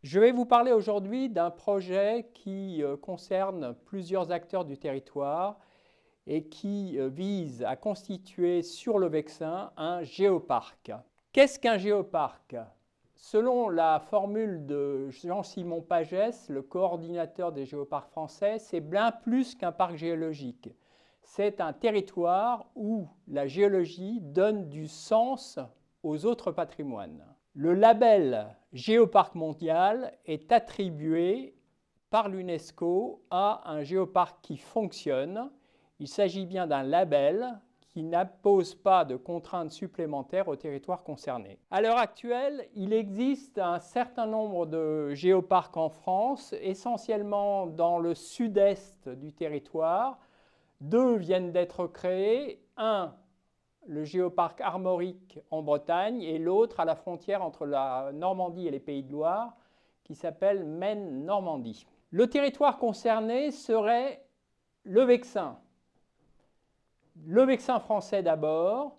Je vais vous parler aujourd'hui d'un projet qui concerne plusieurs acteurs du territoire et qui vise à constituer sur le Vexin un géoparc. Qu'est-ce qu'un géoparc? Selon la formule de Jean-Simon Pagès, le coordinateur des géoparcs français, c'est bien plus qu'un parc géologique. C'est un territoire où la géologie donne du sens aux autres patrimoines. Le label Géoparc mondial est attribué par l'UNESCO à un géoparc qui fonctionne. Il s'agit bien d'un label qui n'impose pas de contraintes supplémentaires au territoire concerné. À l'heure actuelle, il existe un certain nombre de géoparcs en France, essentiellement dans le sud-est du territoire. Deux viennent d'être créés, un le géoparc armorique en Bretagne et l'autre à la frontière entre la Normandie et les Pays de Loire qui s'appelle Maine-Normandie. Le territoire concerné serait le Vexin. Le Vexin français d'abord,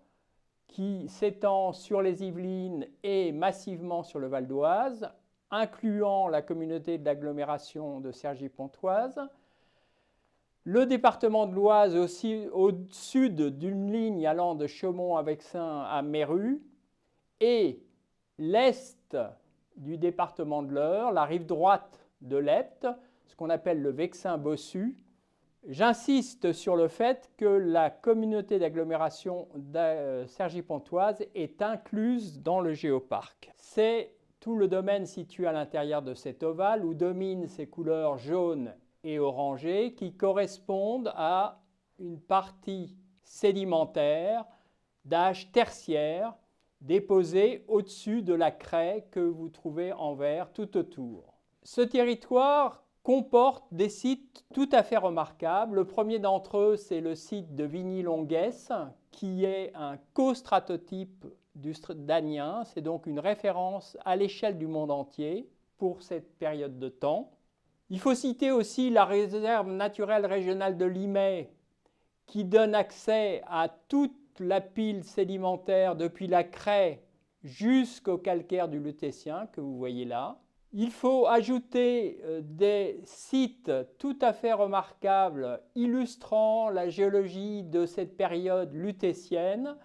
qui s'étend sur les Yvelines et massivement sur le Val d'Oise, incluant la communauté de l'agglomération de Cergy-Pontoise. Le département de l'Oise aussi au sud d'une ligne allant de Chaumont à Vexin à Méru et l'est du département de l'Eure, la rive droite de l'Epte, ce qu'on appelle le Vexin bossu. J'insiste sur le fait que la communauté d'agglomération de Cergy-Pontoise est incluse dans le géoparc. C'est tout le domaine situé à l'intérieur de cet ovale où dominent ces couleurs jaunes et orangées qui correspondent à une partie sédimentaire d'âge tertiaire déposée au-dessus de la craie que vous trouvez en vert tout autour. Ce territoire comporte des sites tout à fait remarquables. Le premier d'entre eux, c'est le site de Vigny-Longuès, qui est un co-stratotype du danien. C'est donc une référence à l'échelle du monde entier pour cette période de temps. Il faut citer aussi la réserve naturelle régionale de Limay, qui donne accès à toute la pile sédimentaire depuis la craie jusqu'au calcaire du Lutétien que vous voyez là. Il faut ajouter des sites tout à fait remarquables illustrant la géologie de cette période lutétienne.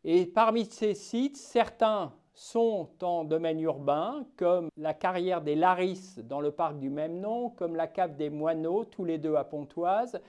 Et parmi ces sites, certains sont en domaine urbain, comme la carrière des Larisses dans le parc du même nom, comme la cave des Moineaux, tous les deux à Pontoise,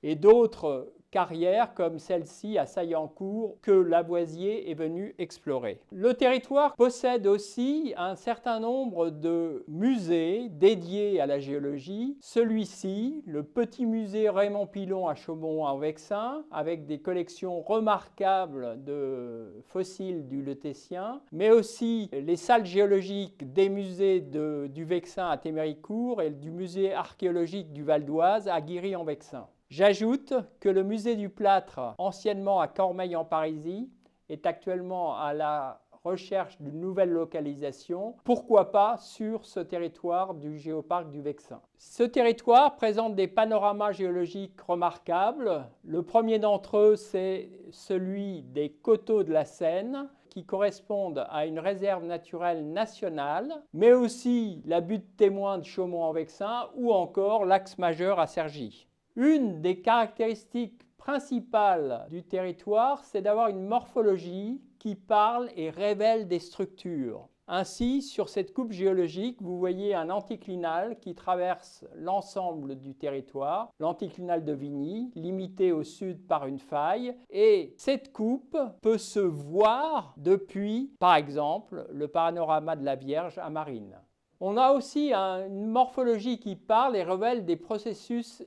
et d'autres carrières comme celle-ci à Saillancourt que Lavoisier est venu explorer. Le territoire possède aussi un certain nombre de musées dédiés à la géologie. Celui-ci, le petit musée Raymond Pilon à Chaumont en Vexin, avec des collections remarquables de fossiles du Lutétien, mais aussi les salles géologiques des musées du Vexin à Téméricourt et du musée archéologique du Val d'Oise à Guiry en Vexin. J'ajoute que le musée du plâtre, anciennement à Cormeilles-en-Parisis, est actuellement à la recherche d'une nouvelle localisation, pourquoi pas sur ce territoire du géoparc du Vexin. Ce territoire présente des panoramas géologiques remarquables. Le premier d'entre eux, c'est celui des coteaux de la Seine, qui correspondent à une réserve naturelle nationale, mais aussi la butte témoin de Chaumont-en-Vexin ou encore l'axe majeur à Cergy. Une des caractéristiques principales du territoire, c'est d'avoir une morphologie qui parle et révèle des structures. Ainsi, sur cette coupe géologique, vous voyez un anticlinal qui traverse l'ensemble du territoire, l'anticlinal de Vigny, limité au sud par une faille, et cette coupe peut se voir depuis, par exemple, le panorama de la Vierge à Marines. On a aussi une morphologie qui parle et révèle des processus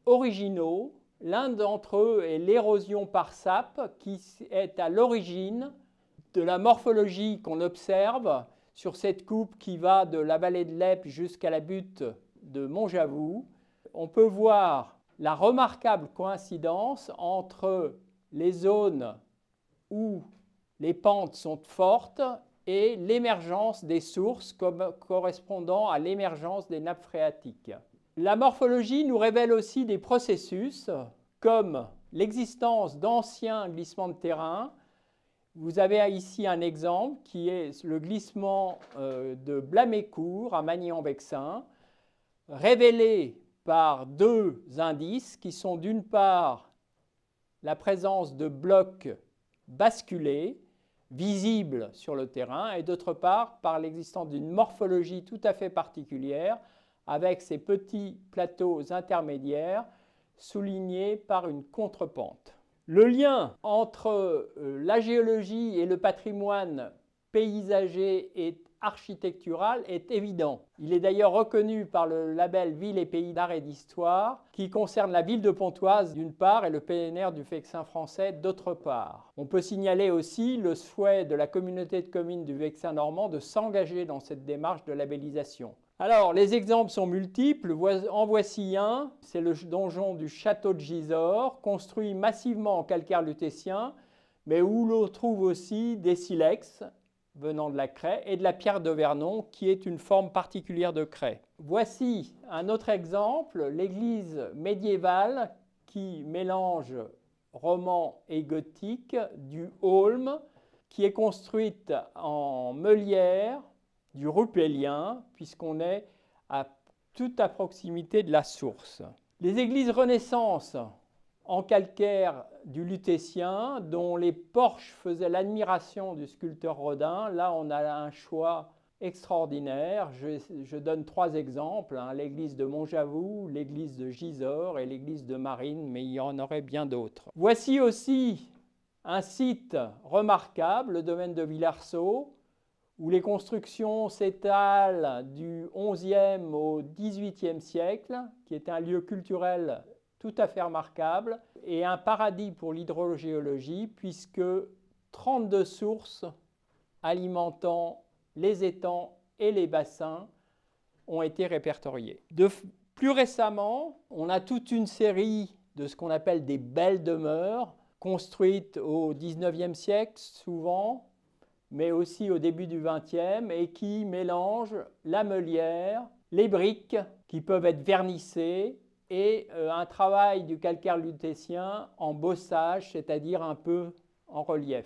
originaux. L'un d'entre eux est l'érosion par sape qui est à l'origine de la morphologie qu'on observe sur cette coupe qui va de la vallée de l'Epte jusqu'à la butte de Montjavoux. On peut voir la remarquable coïncidence entre les zones où les pentes sont fortes et l'émergence des sources correspondant à l'émergence des nappes phréatiques. La morphologie nous révèle aussi des processus comme l'existence d'anciens glissements de terrain Vous avez ici un exemple qui est le glissement de Blamécourt à Magny-en-Vexin, révélé par deux indices qui sont d'une part la présence de blocs basculés, visibles sur le terrain, et d'autre part par l'existence d'une morphologie tout à fait particulière avec ces petits plateaux intermédiaires soulignés par une contrepente. Le lien entre la géologie et le patrimoine paysager et architectural est évident. Il est d'ailleurs reconnu par le label Ville et Pays d'Art et d'Histoire, qui concerne la ville de Pontoise d'une part et le PNR du Vexin français d'autre part. On peut signaler aussi le souhait de la communauté de communes du Vexin normand de s'engager dans cette démarche de labellisation. Alors, les exemples sont multiples. En voici un, c'est le donjon du château de Gisors, construit massivement en calcaire lutétien, mais où l'on trouve aussi des silex venant de la craie et de la pierre de Vernon, qui est une forme particulière de craie. Voici un autre exemple, l'église médiévale qui mélange roman et gothique du Aulne, qui est construite en meulière, du rupélien, puisqu'on est tout à proximité de la source. Les églises Renaissance en calcaire du lutétien, dont les porches faisaient l'admiration du sculpteur Rodin, là on a un choix extraordinaire. Je donne trois exemples, l'église de Montjavoux, l'église de Gisors et l'église de Marines, mais il y en aurait bien d'autres. Voici aussi un site remarquable, le domaine de Villarceau, où les constructions s'étalent du XIe au XVIIIe siècle, qui est un lieu culturel tout à fait remarquable, et un paradis pour l'hydrogéologie, puisque 32 sources alimentant les étangs et les bassins ont été répertoriées. Plus récemment, on a toute une série de ce qu'on appelle des belles demeures, construites au XIXe siècle souvent, mais aussi au début du XXe, et qui mélangent la meulière, les briques qui peuvent être vernissées, et un travail du calcaire lutétien en bossage, c'est-à-dire un peu en relief.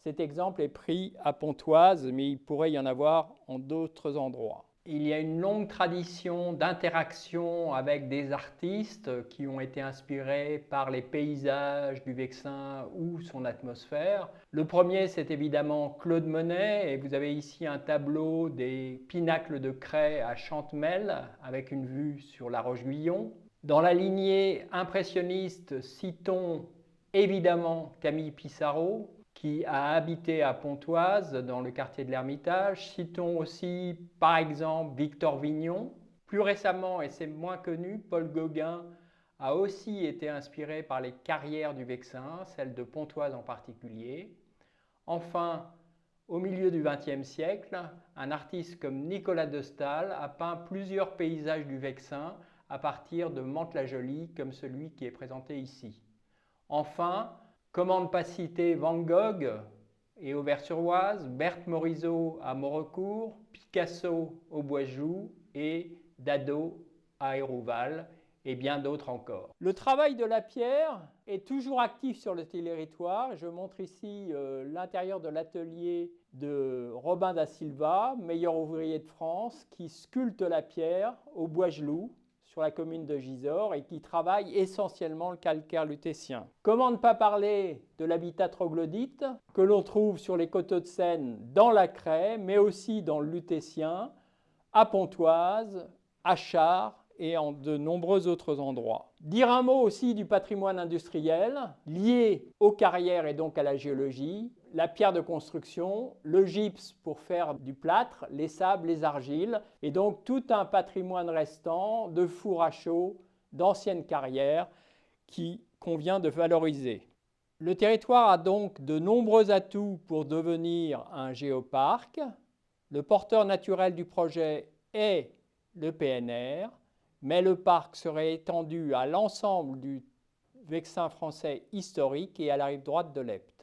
Cet exemple est pris à Pontoise, mais il pourrait y en avoir en d'autres endroits. Il y a une longue tradition d'interaction avec des artistes qui ont été inspirés par les paysages du Vexin ou son atmosphère. Le premier, c'est évidemment Claude Monet, et vous avez ici un tableau des pinacles de craie à Chantemel, avec une vue sur la Roche-Guyon. Dans la lignée impressionniste, citons évidemment Camille Pissarro, qui a habité à Pontoise, dans le quartier de l'Ermitage. Citons aussi, par exemple, Victor Vignon. Plus récemment, et c'est moins connu, Paul Gauguin a aussi été inspiré par les carrières du Vexin, celles de Pontoise en particulier. Enfin, au milieu du XXe siècle, un artiste comme Nicolas de Staël a peint plusieurs paysages du Vexin à partir de Mantes-la-Jolie, comme celui qui est présenté ici. Enfin, comment ne pas citer Van Gogh et Auvers-sur-Oise, Berthe Morisot à Maurecourt, Picasso au Boisjoux et Dado à Hérouval, et bien d'autres encore. Le travail de la pierre est toujours actif sur le territoire. Je montre ici l'intérieur de l'atelier de Robin da Silva, meilleur ouvrier de France, qui sculpte la pierre au Boisgelou, sur la commune de Gisors, et qui travaille essentiellement le calcaire lutétien. Comment ne pas parler de l'habitat troglodyte que l'on trouve sur les coteaux de Seine dans la craie, mais aussi dans le lutétien, à Pontoise, à Chars et en de nombreux autres endroits. Dire un mot aussi du patrimoine industriel lié aux carrières et donc à la géologie, la pierre de construction, le gypse pour faire du plâtre, les sables, les argiles, et donc tout un patrimoine restant de fours à chaux, d'anciennes carrières qui convient de valoriser. Le territoire a donc de nombreux atouts pour devenir un géoparc. Le porteur naturel du projet est le PNR, mais le parc serait étendu à l'ensemble du Vexin français historique et à la rive droite de l'Epte.